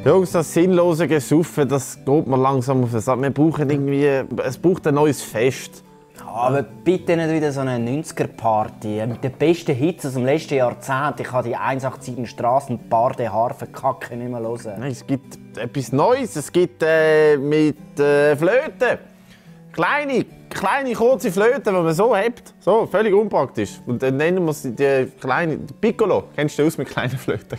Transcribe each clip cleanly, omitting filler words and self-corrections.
Jungs, das sinnlose Gesaufen, das geht mir langsam auf den Sack. Wir brauchen irgendwie, es braucht ein neues Fest. Aber bitte nicht wieder so eine 90er-Party mit den besten Hits aus dem letzten Jahrzehnt. Ich kann die 187 Strassenbar der Harfenkacke nicht mehr hören. Nein, es gibt etwas Neues. Es gibt mit Flöten. Kleine, kurze Flöten, die man so hebt. So, völlig unpraktisch. Und dann nennen wir sie die kleine Piccolo. Kennst du aus mit kleinen Flöten?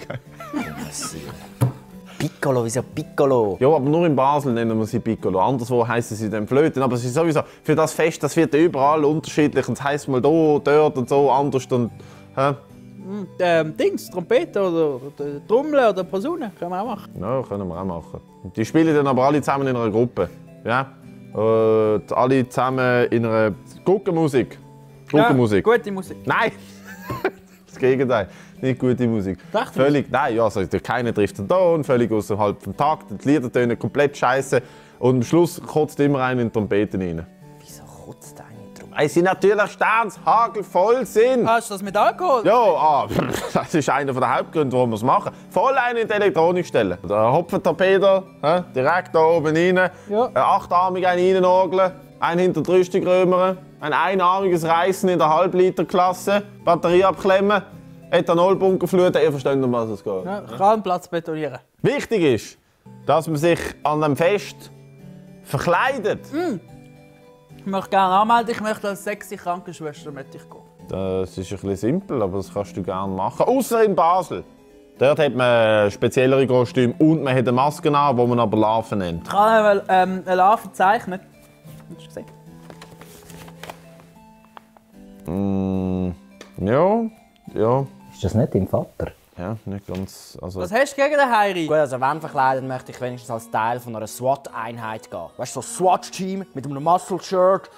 Piccolo, wieso Piccolo? Ja, aber nur in Basel nennen wir sie Piccolo. Anderswo heissen sie dann Flöten. Aber es ist sowieso für das Fest, das wird überall unterschiedlich. Und es heisst mal hier, dort und so anders. Und, Dings, Trompete oder Trommel oder Posaune können wir auch machen. Ja, können wir auch machen. Und die spielen dann aber alle zusammen in einer Gruppe. Ja? Alle zusammen in einer Guckenmusik. Guckenmusik. Ja, gute Musik. Nein! Das Gegenteil. Nicht gute Musik. Völlig, nein, ja, also keiner trifft den Ton, völlig außerhalb vom Takt. Die Lieder tönen komplett scheiße. Und am Schluss kotzt immer einer in die Trompeten rein. Wieso kotzt einer in die Trompeten? Weil sie natürlich hagelvoll sind. Hast du das mit Alkohol? Ja, das ist einer der Hauptgründe, warum wir es machen. Voll einen in die Elektronik stellen. Der Hopfentorpedo, direkt da oben rein. Ja. Achtarmig einen reinageln. Ein hinter die Rüstung römern. Ein einarmiges Reißen in der Halbliterklasse. Batterie abklemmen. Ethanolbunker fluten. Ihr versteht noch, was es geht. Ja, Rahmenplatz betonieren. Wichtig ist, dass man sich an einem Fest verkleidet. Ich möchte gerne anmelden, ich möchte als sexy Krankenschwester gehen. Das ist ein bisschen simpel, aber das kannst du gerne machen. Außer in Basel. Dort hat man speziellere Kostüme und man hat eine Maske an, die man aber Larven nennt. Ich habe eine Larve gezeichnet. Hast du gesehen? Ja. Ist das nicht dein Vater? Ja, nicht ganz. Also, Was hast du gegen den Heiri? Gut, also wenn verkleidet, möchte ich wenigstens als Teil von einer SWAT-Einheit gehen. Weißt du, so ein SWAT-Team mit einem Muscle-Shirt.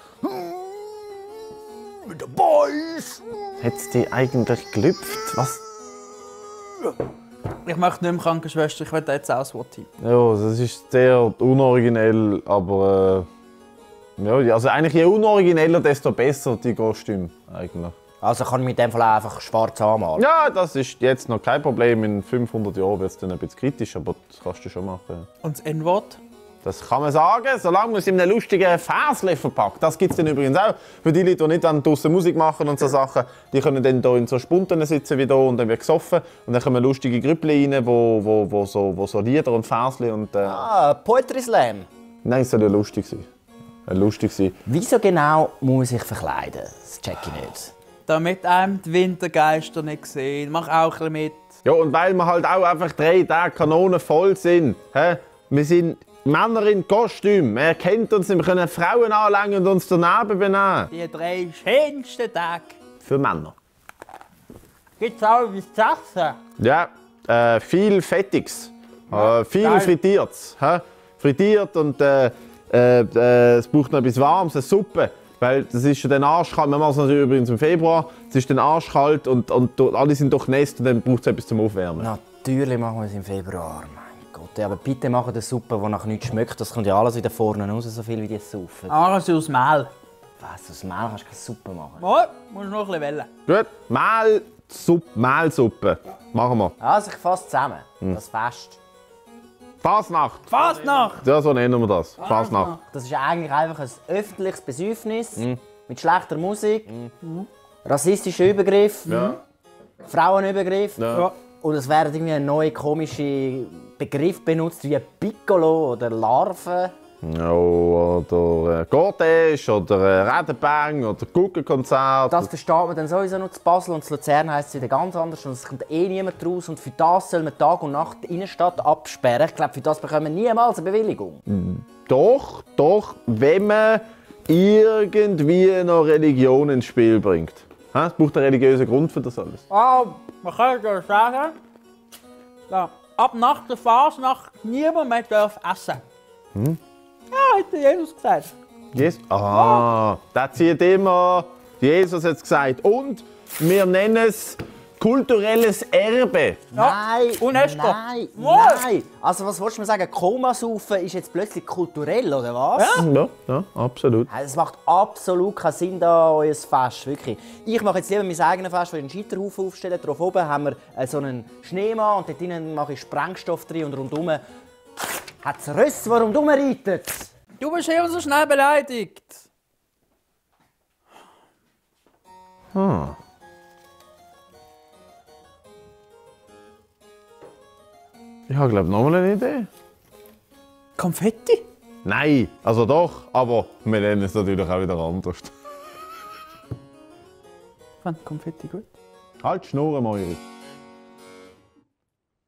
Mit den Boys. hat es dich eigentlich gelüpft? Was? Ich möchte nicht mehr Krankenschwester, ich will jetzt auch SWAT-Team. Ja, das ist sehr unoriginell, aber ja, also eigentlich je unorigineller, desto besser die Kostüme eigentlich. Also kann ich mit dem Fall einfach schwarz anmalen? Ja, das ist jetzt noch kein Problem. In 500 Jahren wird es dann ein bisschen kritisch, aber das kannst du schon machen. Und das N-Wort? Das kann man sagen, solange man es in einem lustigen Verslein verpackt. Das gibt es dann übrigens auch. Für die Leute, die nicht draussen Musik machen und so Sachen, die können dann hier in so Spunten sitzen wie hier und dann wird gesoffen. Und dann kommen lustige Grüppli rein, wo so Lieder und Verslein und... Poetry Slam. Nein, es soll ja lustig sein. Lustig sein. Wieso genau muss man sich verkleiden? Das check ich nicht. Damit einem die Wintergeister nicht sehen. Mach auch ein bisschen mit. Ja, und weil wir halt auch einfach 3 Tage Kanonen voll sind. He? Wir sind Männer in Kostüm. Man erkennt uns, wir können Frauen anlängen und uns daneben benehmen. Die 3 schönsten Tage. Für Männer. Gibt's auch etwas zu essen? Ja, viel Fettiges. Viel geil. Frittiertes. Frittiert und es braucht noch etwas Warmes, eine Suppe. Weil das ist schon dann arschkalt. Wir machen es natürlich übrigens im Februar. Es ist dann arschkalt und alle sind durchnässt und dann braucht es etwas zum Aufwärmen. Natürlich machen wir es im Februar. Mein Gott, aber bitte machen eine Suppe, die nach nichts schmeckt. Das kommt ja alles wieder vorne raus, so viel wie die saufen. Alles aus Mehl. Was, aus Mehl kannst du keine Suppe machen? Ja, musst noch ein bisschen wählen. Gut, Mehlsuppe. Machen wir. Also ich fasse zusammen. Das Fest. Fasnacht. Fasnacht! Ja, so nennen wir das. Fasnacht. Das ist eigentlich einfach ein öffentliches Besäufnis mit schlechter Musik, rassistischer Übergriff, Frauenübergriff. Ja. Und es werden irgendwie ein neuer komischer Begriff benutzt wie Piccolo oder Larve. Ja, oder Cortège oder Redenbang oder Guggenkonzert. Das versteht man dann sowieso noch zu Basel und zu Luzern heisst es wieder ganz anders und es kommt eh niemand raus und für das soll man Tag und Nacht die Innenstadt absperren. Ich glaube, für das bekommen wir niemals eine Bewilligung. Doch, wenn man irgendwie noch Religion ins Spiel bringt. Es braucht einen religiösen Grund für das alles. Man kann ja sagen, ja, ab nach der Fasnacht niemand mehr darf essen. Ja, hat Jesus gesagt. Jesus? Ah, das zieht immer. Jesus hat es gesagt. Und wir nennen es kulturelles Erbe. Nein, UNESCO. nein, Was? nein. Also was wolltest du mir sagen? Komasaufen ist jetzt plötzlich kulturell, oder was? Ja, absolut. Es macht absolut keinen Sinn, da euer Fest, wirklich. Ich mache jetzt lieber mein eigenes Fest, wo ich einen Scheiterhaufen aufstelle. Drauf oben haben wir so einen Schneemann und dort drinnen mache ich Sprengstoff drin und rundum hat es Röss, die rundum reiten. Du bist hier so schnell beleidigt. Ich habe, glaube ich, noch mal eine Idee. Konfetti? Nein, also doch, aber wir nennen es natürlich auch wieder anders. Ich fand Konfetti gut. Halt die Schnur, Moiri.